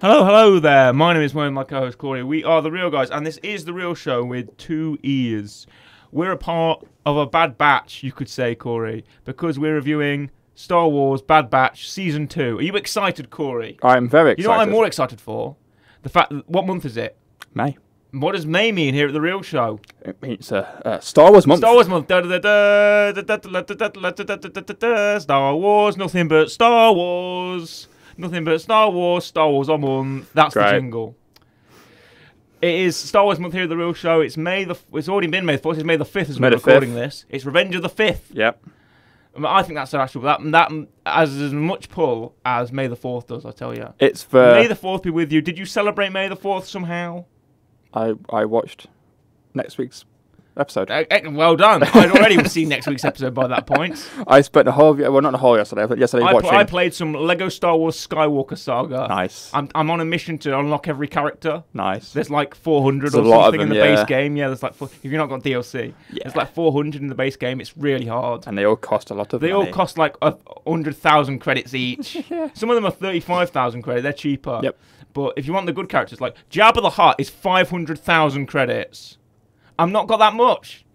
Hello there. My name is Mo and my co-host Corey. We are The Real Guys, and this is The Real Show with 2 E's. We're a part of a bad batch, you could say, Corey, because we're reviewing Star Wars Bad Batch Season 2. Are you excited, Corey? I'm very excited. You know what I'm more excited for? The fact that, what month is it? May. What does May mean here at The Real Show? It means Star Wars month. Star Wars month. Star Wars, nothing but Star Wars. Nothing but Star Wars on month. That's the jingle. It is Star Wars month here at The Real Show. It's it's already been May the 4th. It's May the 5th as we're recording this. It's Revenge of the 5th. Yep. I think that's actual. That has as much pull as May the 4th does, I tell you. It's for... May the 4th be with you. Did you celebrate May the 4th somehow? I watched next week's episode. Well done. I'd already seen next week's episode by that point. I spent the whole... Well, not the whole yesterday, but yesterday watching... I played some Lego Star Wars Skywalker Saga. Nice. I'm on a mission to unlock every character. Nice. There's like 400 there's or something in the base game. Yeah, there's like... If you've not got DLC. Yeah. There's like 400 in the base game. It's really hard. And they all cost a lot of money. They all cost like 100,000 credits each. Yeah. Some of them are 35,000 credits. They're cheaper. Yep. But if you want the good characters, like Jabba the Hutt is 500,000 credits. I've not got that much.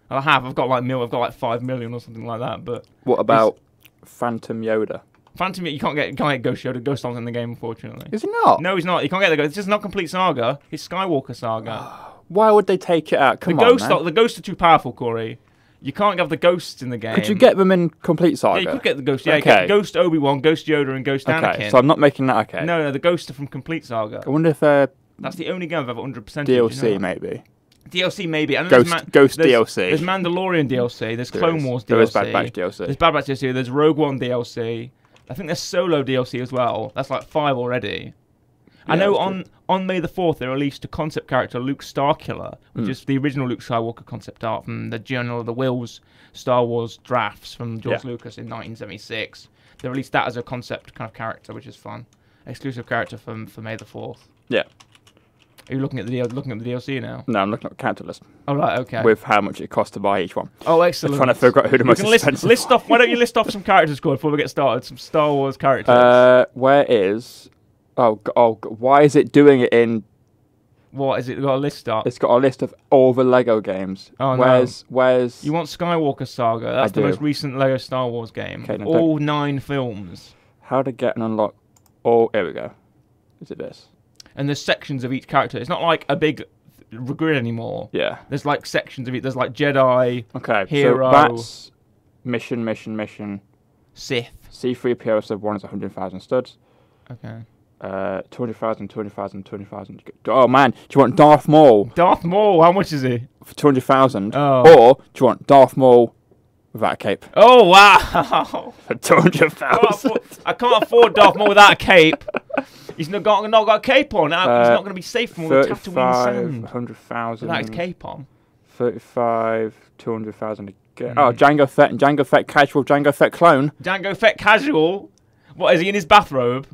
I've got like 5 million or something like that. But what about Phantom Yoda? Phantom Yoda, you can't get Ghost Yoda. Ghost Yoda's in the game, unfortunately. Is he not? No, he's not. You can't get the Ghost. It's just not complete saga. It's Skywalker Saga. Why would they take it out? Come on, man. The ghosts are too powerful, Corey. You can't have the ghosts in the game. Could you get them in complete saga? Yeah, you could get the ghosts. Yeah, okay. Get Ghost Obi-Wan, Ghost Yoda, and Ghost Anakin. Okay, so I'm not making that okay. No, the ghosts are from complete saga. I wonder if that's the only game I've ever 100%. DLC you know maybe. DLC maybe. And Ghost DLC. There's Mandalorian DLC. There's Clone Wars DLC. There is Bad Batch DLC. There's Bad Batch DLC. There's Rogue One DLC. I think there's Solo DLC as well. That's like 5 already. Yeah, I know on May the 4th they released a concept character, Luke Starkiller, which is the original Luke Skywalker concept art from the Journal of the Wills Star Wars drafts from George Lucas in 1976. They released that as a concept kind of character, which is fun. Exclusive character for May the 4th. Yeah. Are you looking at the DLC now? No, I'm looking at the character list. Oh, right, okay. With how much it costs to buy each one. Oh, excellent. I'm trying to figure out who the most expensive list off. Why don't you list off some characters, Corey, before we get started? Some Star Wars characters. Where is... why is it doing it in... What is it? Got a list up? It's got a list of all the Lego games. Oh, Where's... You want Skywalker Saga? That's the most recent Lego Star Wars game. Okay, all 9 films. How to get and unlock all... Here we go. Is it this? And there's sections of each character. It's not like a big grid anymore. Yeah. There's like sections of it. There's like Jedi, okay, Hero... so that's mission. Sith. C-3PO sub 1 is 100,000 studs. Okay. 200,000. Oh man, do you want Darth Maul? Darth Maul, how much is he? For 200,000. Oh. Or do you want Darth Maul without a cape? Oh wow! For 200,000. I can't afford Darth Maul without a cape. He's not got a cape on. He's not going to be safe from all the Tatooine sand. 100,000. Without his cape on. 35, 200,000 again. Oh, Jango Fett and Jango Fett casual, Jango Fett clone. Jango Fett casual? What, is he in his bathrobe?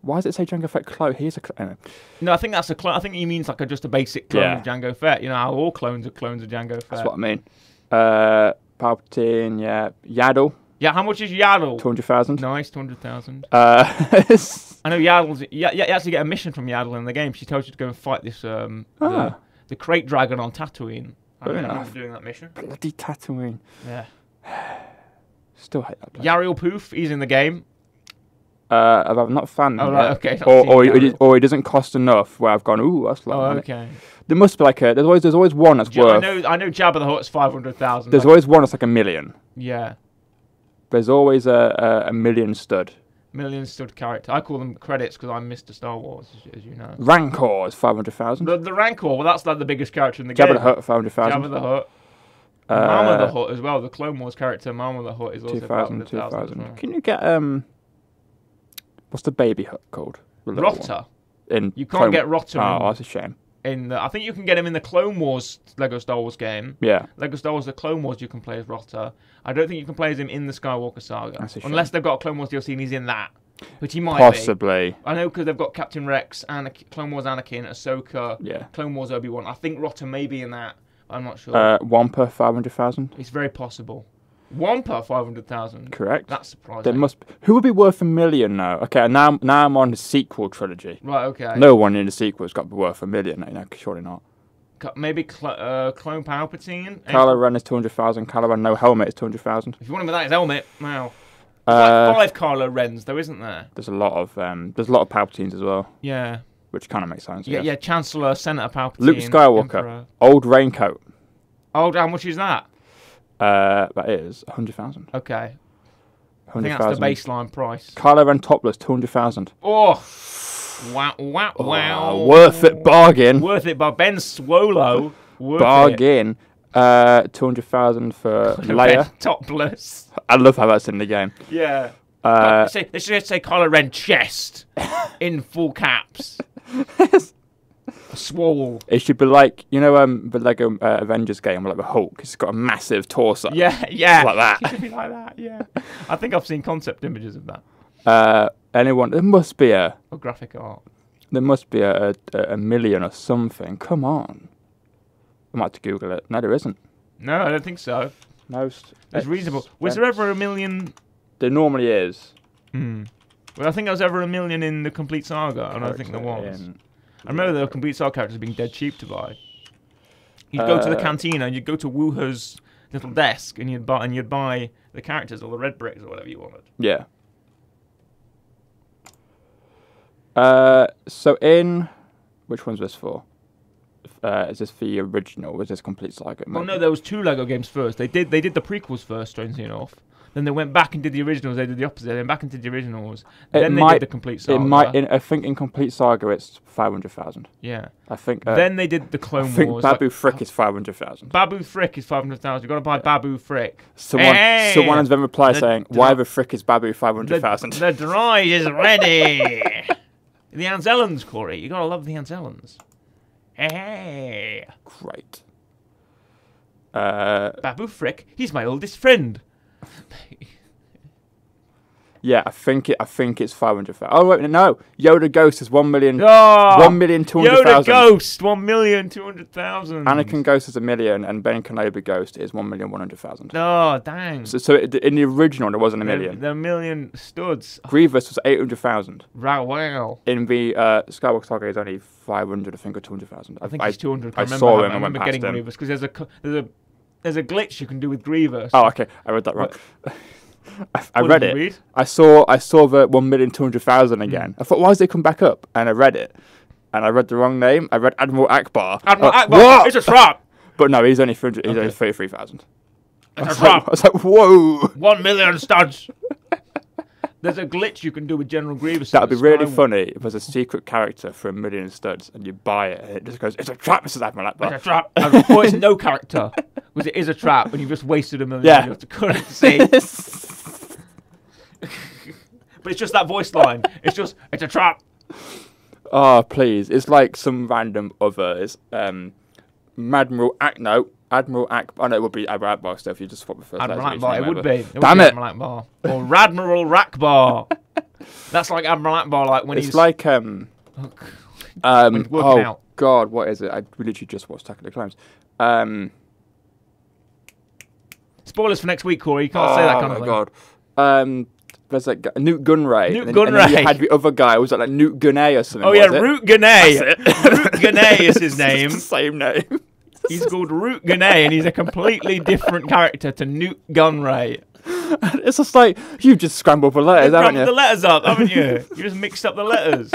Why does it say Jango Fett clone? He's a clone. No, I think that's a clone. I think he means like just a basic clone of Jango Fett. You know how all clones are clones of Jango Fett. That's what I mean. Palpatine, yeah. Yaddle. Yeah, how much is Yaddle? 200,000. Nice, 200,000. I know Yaddle's... you actually get a mission from Yaddle in the game. She tells you to go and fight this... the crate dragon on Tatooine. I remember doing that mission. Bloody Tatooine. Yeah. Still hate that place. Yariel Poof, he's in the game. I'm not a fan. Oh, right, okay. Or it doesn't cost enough where I've gone, ooh, that's a lot of money. Okay. There must be like a... There's always one that's worth... I know Jabba the Hutt's 500,000. There's always one that's like 1 million. Yeah. There's always a million stud. Million stud character. I call them credits because I'm Mr. Star Wars, as you know. Rancor is 500,000. The Rancor, well, that's like the biggest character in the game. Jabba the Hutt, 500,000. Jabba the Hutt. Mama the Hutt as well. The Clone Wars character, Mama the Hutt, is also 2,000. Well. Can you get... what's the baby Hutt called? Rotter. You can't get Rotter. Oh, that's a shame. I think you can get him in the Clone Wars Lego Star Wars game. Yeah. Lego Star Wars The Clone Wars you can play as Rotter. I don't think you can play as him in the Skywalker Saga. That's a shame. Unless they've got a Clone Wars DLC and he's in that. Which he might Possibly. be. I know because they've got Captain Rex, Clone Wars Anakin, Ahsoka, Clone Wars Obi-Wan. I think Rotter may be in that. I'm not sure. One per 500,000. It's very possible. Wampa 500,000. Correct. That's surprising. There must. Who would be worth $1 million now? Okay, now I'm on the sequel trilogy. Right. Okay. No one in the sequel has got to be worth $1 million. No, surely not. Maybe Clone Palpatine. Kylo Ren is 200,000. Kylo Ren no helmet is 200,000. If you want him without his helmet, wow. There's like 5 Kylo Rens though, isn't there? There's a lot of Palpatines as well. Yeah. Which kind of makes sense. Yeah. Chancellor, Senator Palpatine. Luke Skywalker, Emperor. old raincoat. Oh, how much is that? That is 100,000. Okay. I think that's the baseline price. Kylo Ren topless, 200,000. Oh. Wow. Worth it, bargain. Worth it, but Ben Swolo. Bargain. 200,000 for Leia. Topless. I love how that's in the game. Yeah. They should say Kylo Ren chest in full caps. Swole. It should be like, you know, the Lego Avengers game, like the Hulk. It's got a massive torso. Yeah. Like that. It should be like that. Yeah. I think I've seen concept images of that. There must be a graphic art. There must be a million or something. Come on. I might have to Google it. No, there isn't. No, I don't think so. Most. It's reasonable. Was there ever $1 million? There normally is. Well, I think there was ever $1 million in the Complete Saga, and I think there was. I remember the Complete Saga characters being dead cheap to buy. You'd go to the cantina, and you'd go to Wooher's little desk, and you'd buy the characters or the red bricks or whatever you wanted. Yeah. So which one's this for? Is this the original? Or is this Complete Saga? Well, no, there was 2 Lego games first. They did the prequels first, strangely enough. Then they went back and did the originals. They did the opposite. They went back and did the originals. Then they did the Complete Saga. I think in Complete Saga it's 500,000. Yeah. I think. Then they did the Clone Wars. I think Babu Frick is 500,000. Babu Frick is 500,000. You've got to buy Babu Frick. Someone has then replied saying, "Why the frick is Babu 500,000?" The droid is ready. The Anzellans, Corey. You gotta love the Anzellans. Hey. Great. Babu Frick. He's my oldest friend. Yeah, I think it's 500,000. Oh wait, no, Yoda Ghost is 1 million. Oh, 1,200,000. Yoda Ghost, 1,200,000. Anakin Ghost is 1 million, and Ben Kenobi Ghost is 1,100,000. Oh, dang! So in the original, there wasn't 1 million. The 1 million studs. Grievous was 800,000. Wow. In the Skywalker Saga, is only 500, I think, or 200,000. I think it's 200. I saw him and went getting past him. Grievous because there's a glitch you can do with Grievous. Oh, okay, I read that wrong. I read it. I saw the 1,200,000 again. I thought, why does it come back up? And I read it, and I read the wrong name. I read Admiral Akbar. Admiral Akbar. What? It's a trap. But no, he's only 33,000. It's a trap. I was like, whoa. 1 million studs. There's a glitch you can do with General Grievous. That'd be really funny if there's a secret character for 1 million studs and you buy it and it just goes, "It's a trap, Mrs. Admiral Akbar." It's a trap. Or it's no character. Because it is a trap and you've just wasted 1 million of the currency. But it's just that voice line. It's a trap. Oh, please. It's like some random other. It's Admiral Akbar. Oh, no, it would be Admiral Akbar still if you just swap the first letter. Admiral Akbar, it would be. Damn it. Admiral Akbar. Or Radmiral Rakbar. That's like Admiral Akbar, like when it's he's... like, when he's working out. God, what is it? I literally just watched Attack of the Clones. Spoilers for next week, Corey. You can't say that kind of thing. Oh, my God. There's like Newt Gunray. And then you had the other guy. Was it like Newt Gunray or something? Oh, yeah, Root Gunray. Root Gunray is his name. It's the same name. He's called Root Gunray, and he's a completely different character to Newt Gunray. It's just like, you've just scrambled the letters, haven't you? You've the letters up, haven't you? You just mixed up the letters.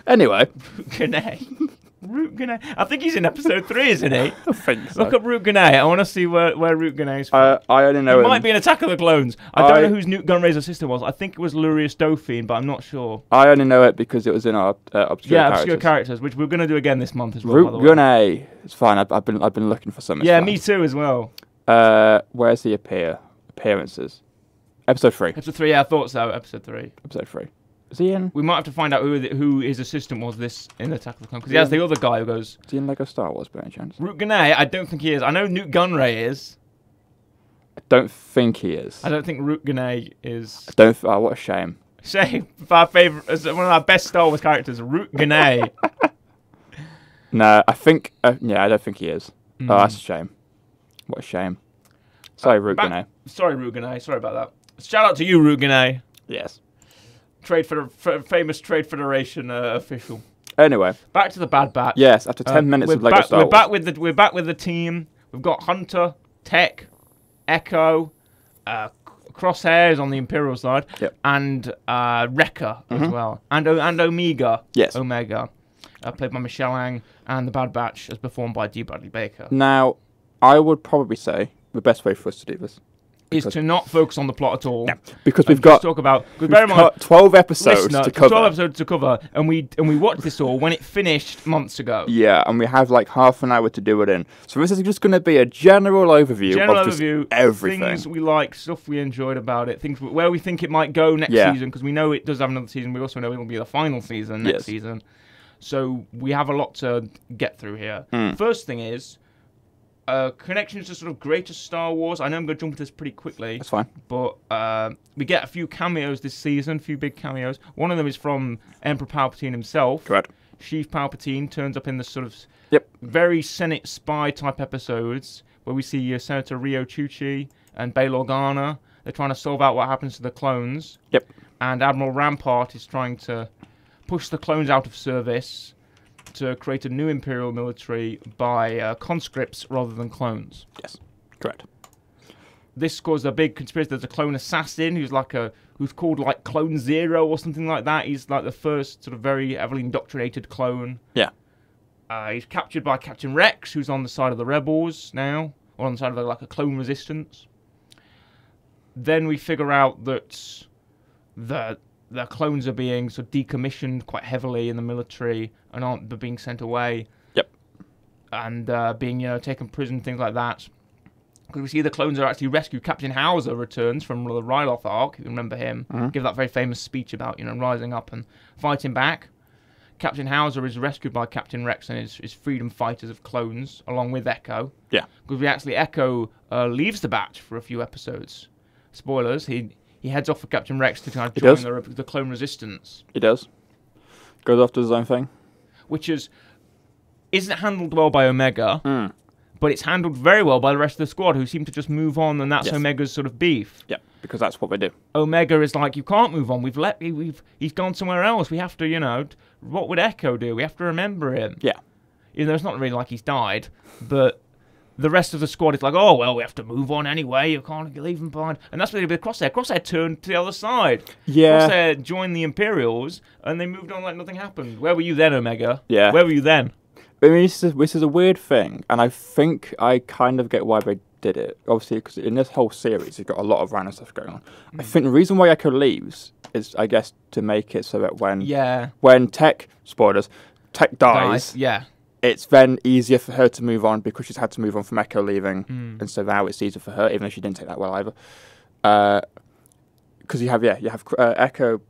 Anyway. Root Gunray. Root Gunray. I think he's in episode 3, isn't he? I think so. Look up Root Gunray. I want to see where Root Gunray's from. I only know He might be in Attack of the Clones. I don't know whose Newt Gunray's assistant was. I think it was Lurius Dauphine, but I'm not sure. I only know it because it was in our obscure characters. Obscure characters, which we're going to do again this month as well. Root Gunray. It's fine. I've been looking for some. Yeah, me too as well. Where's the appearances? Episode 3. Episode 3, yeah, I thought so. Episode 3. Episode 3. Is he in? We might have to find out who his assistant was in Attack of the Clones. Because he has the other guy who goes... Is he in Lego Star Wars by any chance? Root Gunray, I don't think he is. I know Newt Gunray is. I don't think he is. I don't think Root Gunray is... Oh, what a shame. Shame. Our favourite... One of our best Star Wars characters, Root Gunray. No, I think... I don't think he is. Oh, that's a shame. What a shame. Sorry, Rugane. Sorry, Rugane. Sorry about that. Shout out to you, Rugane. Yes. Famous Trade Federation official. Anyway, back to the Bad Batch. Yes, after 10 minutes of Lego Star Wars. We're back with the team. We've got Hunter, Tech, Echo, Crosshairs on the Imperial side, and Wrecker as well, and Omega. Yes. Omega, played by Michelle Ang, and the Bad Batch as performed by D. Bradley Baker. Now, I would probably say the best way for us to do this is to not focus on the plot at all. Yeah, because we've got 12 episodes to cover. 12 episodes to cover, and we watched this all when it finished months ago. Yeah, and we have like half an hour to do it in. So this is just going to be a general overview of just everything. Things we like, stuff we enjoyed about it, things where we think it might go next season, because we know it does have another season. We also know it will be the final season next season. So we have a lot to get through here. First thing is connections to sort of greater Star Wars. I know I'm going to jump into this pretty quickly. That's fine. But we get a few cameos this season, a few big cameos. One of them is from Emperor Palpatine himself. Correct. Sheev Palpatine turns up in the sort of very Senate spy type episodes where we see Senator Rio Chuchi and Bail Organa. They're trying to solve out what happens to the clones. Yep. And Admiral Rampart is trying to push the clones out of service to create a new Imperial military by conscripts rather than clones. Yes, correct. This caused a big conspiracy. There's a clone assassin who's called like Clone Zero or something like that. He's like the first sort of very heavily indoctrinated clone. Yeah. He's captured by Captain Rex, who's on the side of the rebels now, or on the side of like a clone resistance. Then we figure out that the clones are being sort of decommissioned quite heavily in the military and aren't being sent away. Yep. And being, taken prison, things like that. Because we see the clones are actually rescued. Captain Hauser returns from the Ryloth arc, if you remember him. Give that very famous speech about, rising up and fighting back. Captain Hauser is rescued by Captain Rex and his freedom fighters of clones, along with Echo. Yeah. Because Echo leaves the batch for a few episodes. Spoilers, he heads off with Captain Rex to kind of join the clone resistance. He does. Goes off to his own thing. Which isn't handled well by Omega, but it's handled very well by the rest of the squad, who seem to just move on, and that's Omega's sort of beef. Yeah, because that's what they do. Omega is like, you can't move on. He's gone somewhere else. We have to, what would Echo do? We have to remember him. Yeah. It's not really like he's died, but the rest of the squad is like, oh, well, we have to move on anyway. You can't leave him behind. And that's what they did with Crosshair. Crosshair turned to the other side. Yeah. Crosshair joined the Imperials, and they moved on like nothing happened. Where were you then, Omega? Yeah. Where were you then? I mean, this is a weird thing, and I think I kind of get why they did it. Obviously, because in this whole series, you've got a lot of random stuff going on. I think the reason why Echo leaves is, I guess, to make it so that when Tech, spoilers, Tech dies. Yeah. It's then easier for her to move on because she's had to move on from Echo leaving, and so now it's easier for her, even though she didn't take that well either. Because you have Echo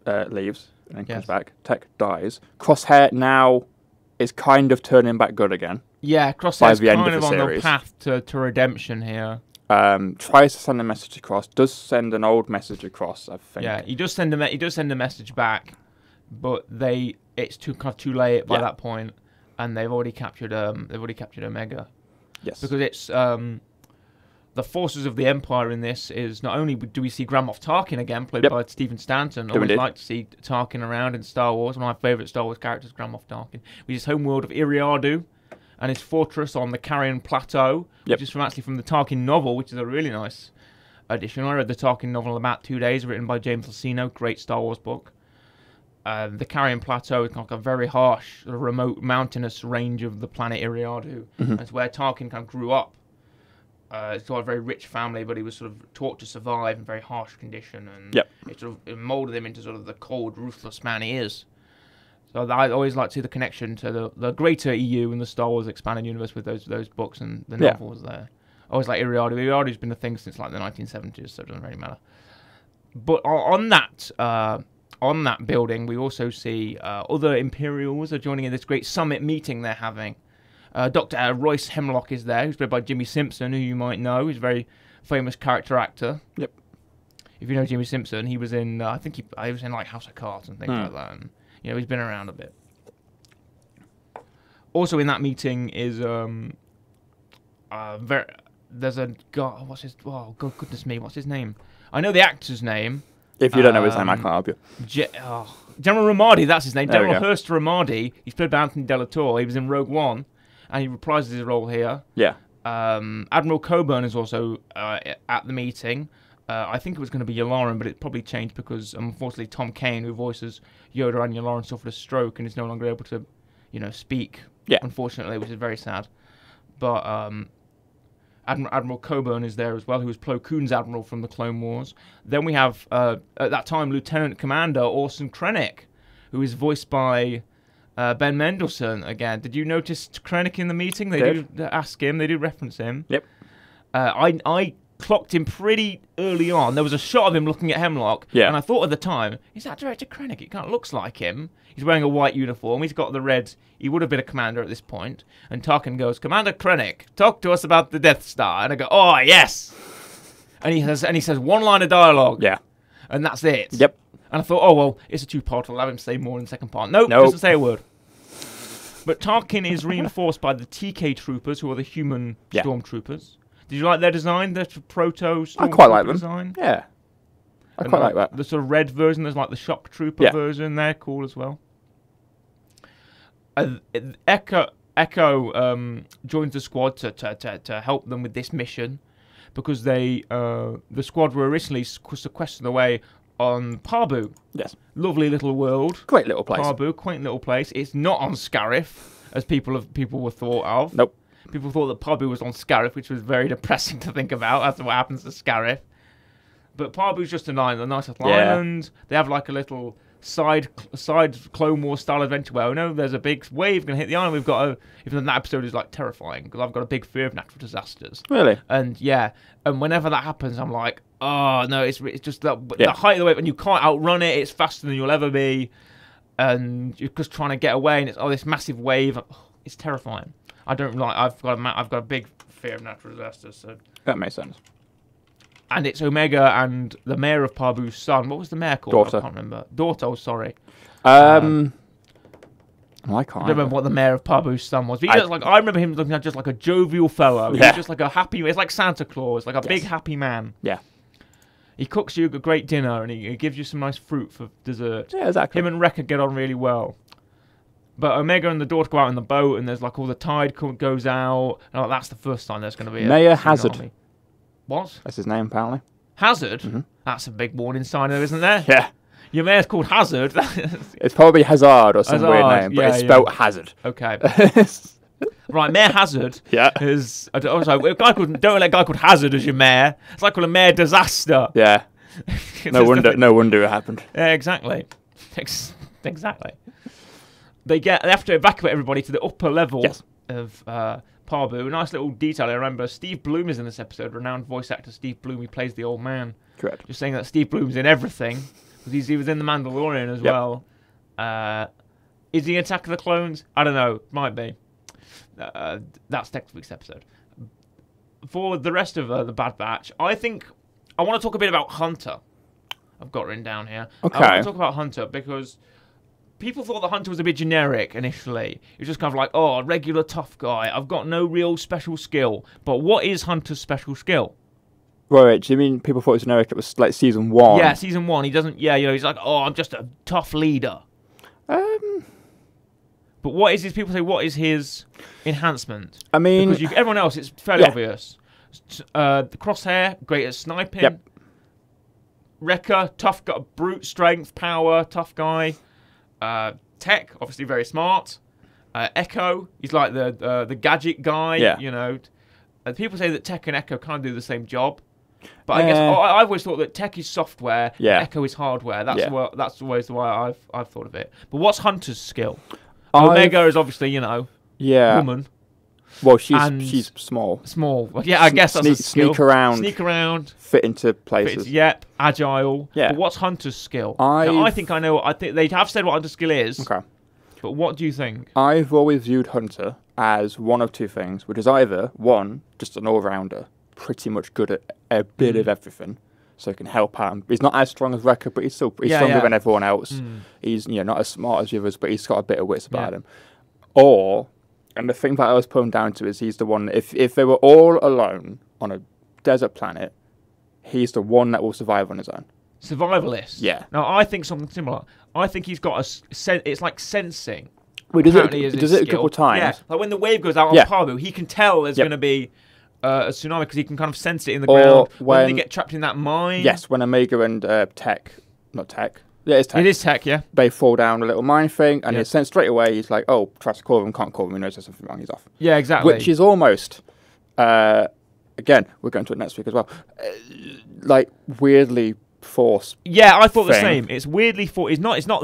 leaves and then comes back. Tech dies. Crosshair now is kind of turning back good again. Yeah, Crosshair's kind of on the path to redemption here. Tries to send a message across. Does send an old message across, I think. Yeah, he does send a message back, but it's too late by that point. And they've already captured Omega. Yes. Because it's the forces of the Empire in this is not only do we see Grand Moff Tarkin again, played by Stephen Stanton. I always like to see Tarkin around in Star Wars. One of my favourite Star Wars characters, Grand Moff Tarkin. Which is homeworld of Iriadu and his fortress on the Carrion Plateau, which is from the Tarkin novel, which is a really nice addition. I read the Tarkin novel in about 2 days, written by James Luceno, great Star Wars book. The Carrion Plateau is like a very harsh, remote, mountainous range of the planet Iriadu. That's where Tarkin kind of grew up. He's got a very rich family, but he was sort of taught to survive in very harsh condition, and it molded him into sort of the cold, ruthless man he is. So I always like to see the connection to the greater EU and the Star Wars expanded universe with those books and the novels there. I always like Iriadu. Iriadu's been a thing since like the 1970s, so it doesn't really matter. But on that building, we also see other Imperials are joining in this great summit meeting they're having. Dr. Royce Hemlock is there, who's played by Jimmy Simpson, who you might know. He's a very famous character actor. Yep. If you know Jimmy Simpson, he was in, I think he was in like House of Cards and things like that. And, he's been around a bit. Also in that meeting is there's a guy. What's his? Oh, God, goodness me, what's his name? I know the actor's name. If you don't know his name, I can't help you. General Ramadi, that's his name. There we General go. Hurst Ramadi. He's played by Anthony Delatorre. He was in Rogue One, and he reprises his role here. Yeah. Admiral Coburn is also at the meeting. I think it was going to be Yularen, but it probably changed because, unfortunately, Tom Kane, who voices Yoda and Yularen, suffered a stroke and is no longer able to, speak. Yeah. Unfortunately, which is very sad. But Admiral Coburn is there as well, who was Plo Koon's admiral from the Clone Wars. Then we have, at that time, Lieutenant Commander Orson Krennic, who is voiced by Ben Mendelsohn again. Did you notice Krennic in the meeting? They do ask him. They do reference him. Yep. I clocked him pretty early on. There was a shot of him looking at Hemlock, and I thought at the time, is that Director Krennic? It kind of looks like him. He's wearing a white uniform. He's got the red. He would have been a commander at this point. And Tarkin goes, "Commander Krennic, talk to us about the Death Star." And I go, "Oh yes." And he says one line of dialogue. Yeah. And that's it. Yep. And I thought, oh well, it's a two-part. I'll have him say more in the second part. Nope. Doesn't say a word. But Tarkin is reinforced by the TK troopers, who are the human stormtroopers. Did you like their design, their proto-stormtrooper I quite like them. design? Yeah. I quite like that. The sort of red version, there's like the shock trooper version. They're cool as well. Echo joins the squad to help them with this mission because the squad were originally sequestered away on Pabu. Yes. Lovely little world. Great little place. Pabu, quaint little place. It's not on Scarif, as people were thought of. Nope. People thought that Pabu was on Scarif, which was very depressing to think about. That's what happens to Scarif. But Pabu's just a nice little island. They have like a little side Clone Wars style adventure where, there's a big wave going to hit the island. We've got to... Even that episode is like terrifying because I've got a big fear of natural disasters. Really? And and whenever that happens, I'm like, oh no, it's just the height of the wave and you can't outrun it. It's faster than you'll ever be. And you're just trying to get away and it's this massive wave. It's terrifying. I don't like. I've got a big fear of natural disasters. So that makes sense. And it's Omega and the mayor of Pabu's son. What was the mayor called? Daughter. I can't remember. Daughter. Oh, sorry. I can't. I don't remember what the mayor of Pabu's son was. But I remember him looking just like a jovial fellow. He was just like a happy. It's like Santa Claus, like a big happy man. Yeah. He cooks you a great dinner and he gives you some nice fruit for dessert. Yeah, exactly. Him and Wrecker get on really well. But Omega and the daughter go out in the boat, and there's like all the tide goes out. And that's the first time there's going to be Mayor Hazard. What? That's his name, apparently. Hazard? Mm-hmm. That's a big warning sign, though, isn't there? Yeah. Your mayor's called Hazard. It's probably Hazard or some weird name, but it's spelt Hazard. Okay. Right, Mayor Hazard is... I don't let a guy called Hazard as your mayor. It's like calling Mayor Disaster. Yeah. No wonder it happened. Yeah, exactly. Exactly. They have to evacuate everybody to the upper level of Pabu. A nice little detail I remember. Steve Bloom is in this episode. Renowned voice actor Steve Bloom. He plays the old man. Correct. Just saying that Steve Bloom's in everything. Because he was in The Mandalorian as well. Is he Attack of the Clones? I don't know. Might be. That's next week's episode. For the rest of the Bad Batch, I think I want to talk a bit about Hunter. I've got written down here. Okay. I want to talk about Hunter because... people thought the Hunter was a bit generic initially. He was just kind of like, a regular tough guy. I've got no real special skill. But what is Hunter's special skill? Right, do you mean people thought it was generic? It was like season 1? Yeah, season 1. He doesn't... Yeah, he's like, I'm just a tough leader. But what is his... People say, what is his enhancement? I mean... Because everyone else, it's fairly obvious. The Crosshair, great at sniping. Yep. Wrecker, tough guy, brute strength, power, tough guy. Tech, obviously very smart. Echo, he's like the gadget guy. People say that Tech and Echo can't do the same job, but I guess I've always thought that Tech is software, Echo is hardware. That's always the way I've thought of it. But what's Hunter's skill? Omega is obviously woman. Well, she's small. Small. Well, yeah, I guess that's a skill. Sneak around. Fit into places. Agile. Yeah. But what's Hunter's skill? I think I know. I think they have said what Hunter's skill is. Okay. But what do you think? I've always viewed Hunter as one of two things, which is either, one, just an all-rounder, pretty much good at a bit of everything, so he can help out. He's not as strong as Wrecker, but he's stronger than everyone else. He's not as smart as the others, but he's got a bit of wits about him. Or... and the thing that I was put him down to is he's the one, if they were all alone on a desert planet, he's the one that will survive on his own. Survivalist. Yeah. No, I think something similar. I think he's got it's like sensing. Well, he Apparently does it a couple of times. Yeah, like when the wave goes out on Pabu, he can tell there's going to be a tsunami because he can kind of sense it in the ground. When they get trapped in that mine. Yes, when Omega and not Tech. Yeah, it's Tech. It is Tech, yeah. They fall down a little mine thing, and he's sent straight away. He's like, oh, tries to call him, can't call him. He knows there's something wrong. He's off. Yeah, exactly. Which is almost, again, we're going to it next week as well, like weirdly forced. Yeah, I thought the thing. same. It's weirdly forced. It's not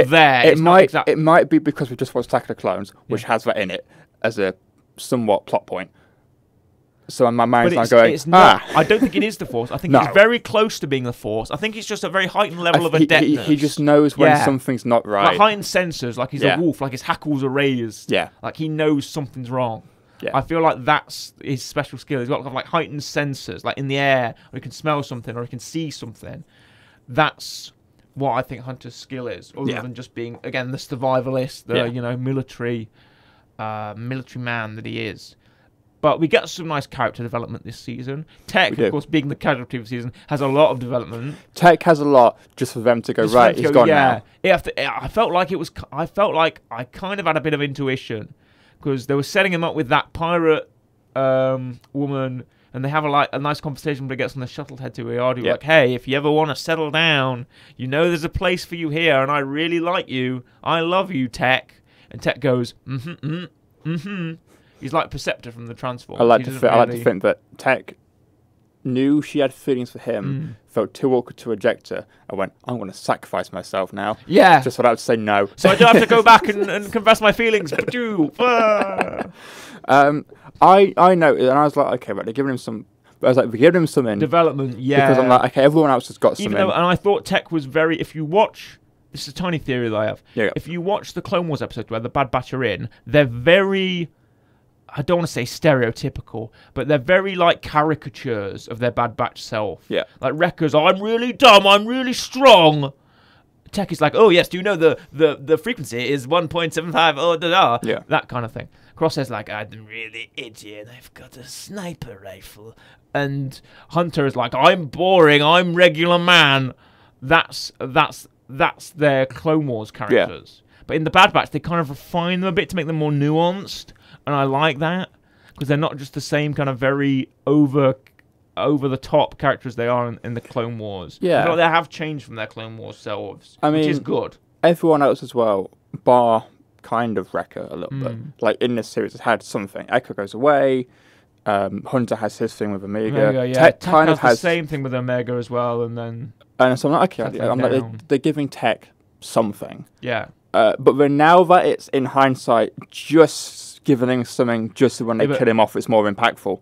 there. It might be because we just watched Attack of the Clones, which has that in it as a somewhat plot point. So my mind's not going, I don't think it is the Force. I think it's very close to being the Force. I think it's just a very heightened level of adeptness. He just knows when something's not right. Like heightened sensors, like he's a wolf, like his hackles are raised. Yeah. Like he knows something's wrong. Yeah. I feel like that's his special skill. He's got like heightened sensors, like in the air, or he can smell something, or he can see something. That's what I think Hunter's skill is, other than just being, again, the survivalist, the military man that he is. But we get some nice character development this season. Tech, of course, being the casualty of the season, has a lot of development. Tech has a lot just for them to go, right, he's gone now. I felt like I kind of had a bit of intuition because they were setting him up with that pirate woman, and they have a nice conversation when he gets on the shuttle head to Iardu, like, hey, if you ever want to settle down, you know there's a place for you here, and I really like you. I love you, Tech. And Tech goes, He's like Perceptor from the Transformers. I like to think that Tech knew she had feelings for him, felt too awkward to reject her, and went, I'm going to sacrifice myself now. Yeah. Just for that to say no. So I don't have to go back and confess my feelings. I know, and I was like, okay, right, they're giving him some... But I was like, we're giving him some in. Development, yeah. Because I'm like, okay, everyone else has got some in. And I thought Tech was very... If you watch... This is a tiny theory that I have. Yeah. If you watch the Clone Wars episode where the Bad Batch are in, they're very... I don't want to say stereotypical, but they're very like caricatures of their Bad Batch self. Yeah. Like Wrecker's, I'm really dumb, I'm really strong. Tech is like, oh yes, do you know the frequency is 1.75, oh da da. Yeah. That kind of thing. Crosshair's like, I'm really itchy and I've got a sniper rifle. And Hunter is like, I'm boring, I'm regular man. That's their Clone Wars characters. Yeah. But in the Bad Batch, they kind of refine them a bit to make them more nuanced. And I like that because they're not just the same kind of very over the top characters they are in the Clone Wars. Yeah, but they have changed from their Clone Wars selves, which is good. Everyone else as well, bar kind of Wrecker a little bit. Like in this series, has had something. Echo goes away. Hunter has his thing with Omega. Tech kind of has the same thing with Omega as well, and so I'm like, okay, they're giving Tech something. Yeah. But then now that it's in hindsight, just giving him something just when they kill him off, it's more impactful.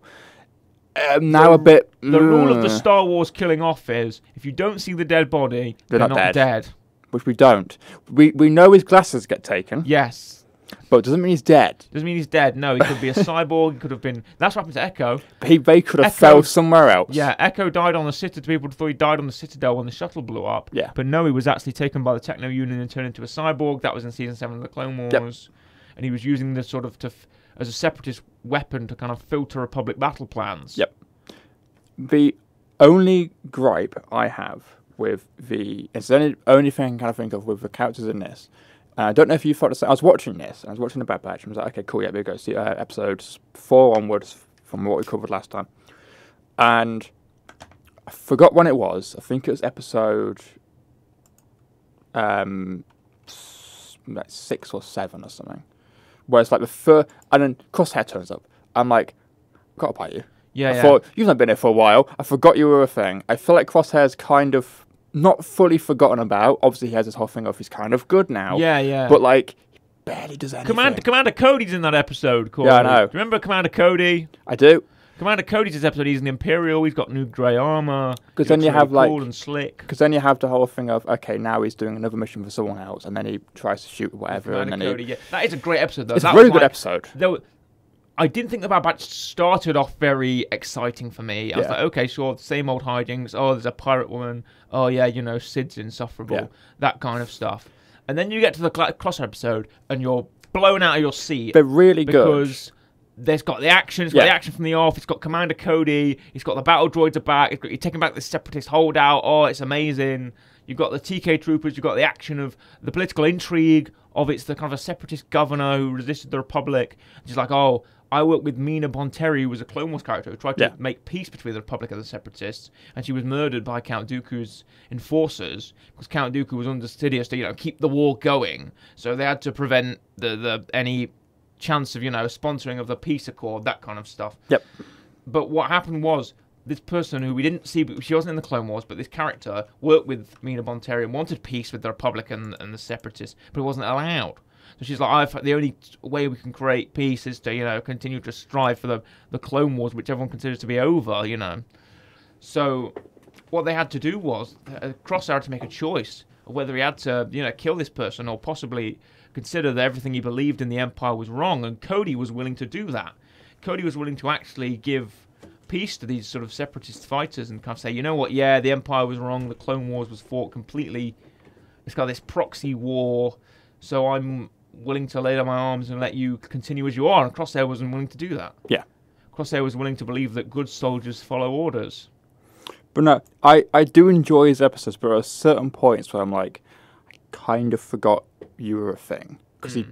Now the rule of the Star Wars killing off is if you don't see the dead body, they're not dead. Which we don't. We know his glasses get taken. Yes. But it doesn't mean he's dead. Doesn't mean he's dead. No, he could be a cyborg. He could have been... That's what happened to Echo. They could have fell somewhere else. Yeah, Echo died on the Citadel. People thought he died on the Citadel when the shuttle blew up. Yeah. But no, he was actually taken by the Techno Union and turned into a cyborg. That was in Season 7 of the Clone Wars. Yep. And he was using this sort of as a separatist weapon to kind of filter Republic battle plans. Yep. The only gripe I have with it's the only thing I can kind of think of with the characters in this. I don't know if you thought the same. I was watching this. I was watching the Bad Batch. And I was like, okay, cool. Yeah, we go see episodes 4 onwards from what we covered last time. And I forgot when it was. I think it was episode 6 or 7 or something. Where it's like the first, and then Crosshair turns up. I'm like, got to buy you. Yeah, I thought, you've not been here for a while. I forgot you were a thing. I feel like Crosshair's kind of not fully forgotten about. Obviously, he has this whole thing of he's kind of good now. Yeah. But like, he barely does anything. Commander Cody's in that episode. Corey. Yeah, I know. Do you remember Commander Cody? I do. Commander Cody's this episode. He's an Imperial. He's got new grey armor. Because then you have cool and slick. Because then you have the whole thing of okay, now he's doing another mission for someone else, and then he tries to shoot whatever. Commander and then Cody. That is a great episode, though. It's a really good episode. I didn't think the Bad Batch started off very exciting for me. I was like, okay, sure, same old hijinks. Oh, there's a pirate woman. Oh, yeah, Sid's insufferable. Yeah. That kind of stuff. And then you get to the Crosshair episode, and you're blown out of your seat. They're really good. Because there's got the action. It's got the action from the off. It's got Commander Cody. It's got the battle droids are back. You're taking back the Separatist holdout. Oh, it's amazing. You've got the TK troopers. You've got the action of the political intrigue of it's the kind of a Separatist governor who resisted the Republic. She's like, oh, I worked with Mina Bonteri, who was a Clone Wars character who tried to make peace between the Republic and the Separatists, and she was murdered by Count Dooku's enforcers because Count Dooku was under Sidious to, keep the war going. So they had to prevent any chance of, sponsoring of the peace accord, that kind of stuff. Yep. But what happened was this person who we didn't see, she wasn't in the Clone Wars, but this character worked with Mina Bonteri and wanted peace with the Republic and the Separatists, but it wasn't allowed. So she's like, the only way we can create peace is to, continue to strive for the Clone Wars, which everyone considers to be over, So what they had to do was, Crosshair had to make a choice of whether he had to, kill this person or possibly consider that everything he believed in the Empire was wrong, and Cody was willing to do that. Cody was willing to actually give peace to these sort of Separatist fighters and kind of say, you know what, yeah, the Empire was wrong, the Clone Wars was fought completely, it's got this proxy war, so I'm willing to lay down my arms and let you continue as you are, and Crosshair wasn't willing to do that. Yeah. Crosshair was willing to believe that good soldiers follow orders. But no, I do enjoy his episodes, but there are certain points where I'm like, I kind of forgot you were a thing. Because he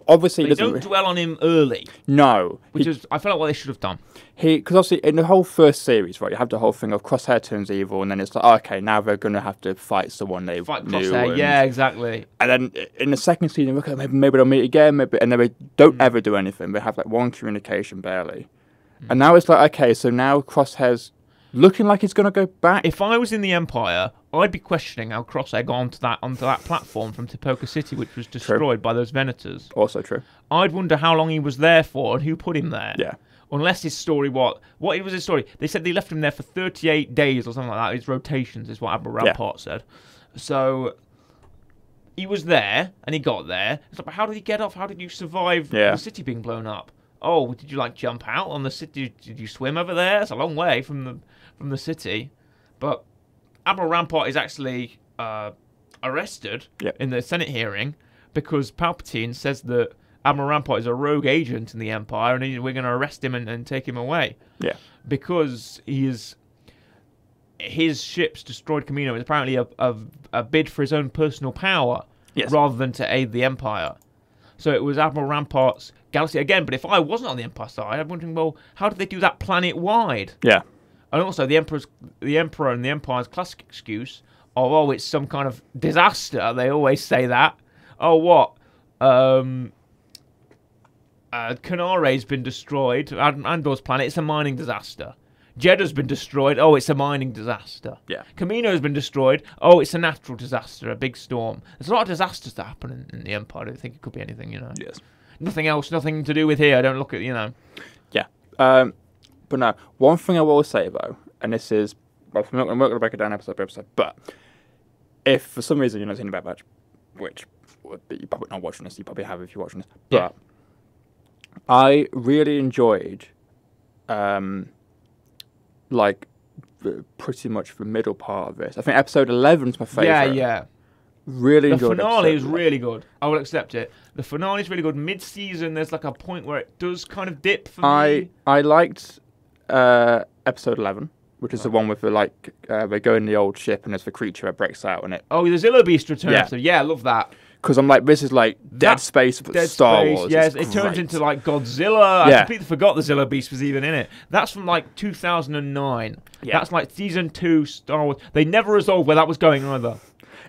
obviously they don't dwell on him early. No. Which is, I felt like what they should have done. Because obviously in the whole first series, right, you have the whole thing of Crosshair turns evil, and then it's like, oh, okay, now they're going to have to fight someone they fight knew. Crosshair, yeah, exactly. And then in the second season, okay, maybe they'll meet again, and then they don't ever do anything. They have like one communication barely. And now it's like, okay, so now Crosshair's looking like he's going to go back. If I was in the Empire, I'd be questioning how Crosshair got onto that platform from Tipoca City, which was destroyed by those Venators. Also true. I'd wonder how long he was there for and who put him there. Yeah. Unless his story, what was his story? They said they left him there for 38 days or something like that. His rotations is what Admiral Rampart said. So he was there and he got there. It's like, but how did he get off? How did you survive the city being blown up? Oh, did you jump out on the city? Did you swim over there? It's a long way from the city. But Admiral Rampart is actually arrested in the Senate hearing because Palpatine says that Admiral Rampart is a rogue agent in the Empire, and we're going to arrest him and take him away. Yeah. Because his ships destroyed Kamino is apparently a bid for his own personal power, rather than to aid the Empire. So it was Admiral Rampart's galaxy again. But if I wasn't on the Empire side, I'm wondering, well, how did they do that planet-wide? Yeah. And also the Emperor and the Empire's classic excuse of, oh, it's some kind of disaster. They always say that. Oh, what? Canare's been destroyed. Andor's planet, it's a mining disaster. Jeddah's been destroyed. Oh, it's a mining disaster. Yeah. Kamino's been destroyed. Oh, it's a natural disaster, a big storm. There's a lot of disasters that happen in the Empire. I don't think it could be anything, Yes. Nothing else, nothing to do with here. I don't look at, Yeah. But no, one thing I will say, though, and this is, well, I'm not going to break it down episode by episode, but if for some reason you're not seeing Bad Batch, which you're probably not watching this, you probably have if you're watching this, but I really enjoyed, pretty much the middle part of this. I think episode 11 is my favourite. Yeah. Really enjoyed it. The finale is really good. I will accept it. The finale is really good. Mid-season, there's a point where it does kind of dip for me. I liked episode 11, which is the one with they go in the old ship and there's the creature that breaks out in it. Oh, the Zillo Beast return episode. Yeah, I love that. Because I'm like, this is Dead Space, but Star Wars. Yes, it turns into Godzilla. I completely forgot the Zillo Beast was even in it. That's from 2009. Yeah. That's season 2 Star Wars. They never resolved where that was going either.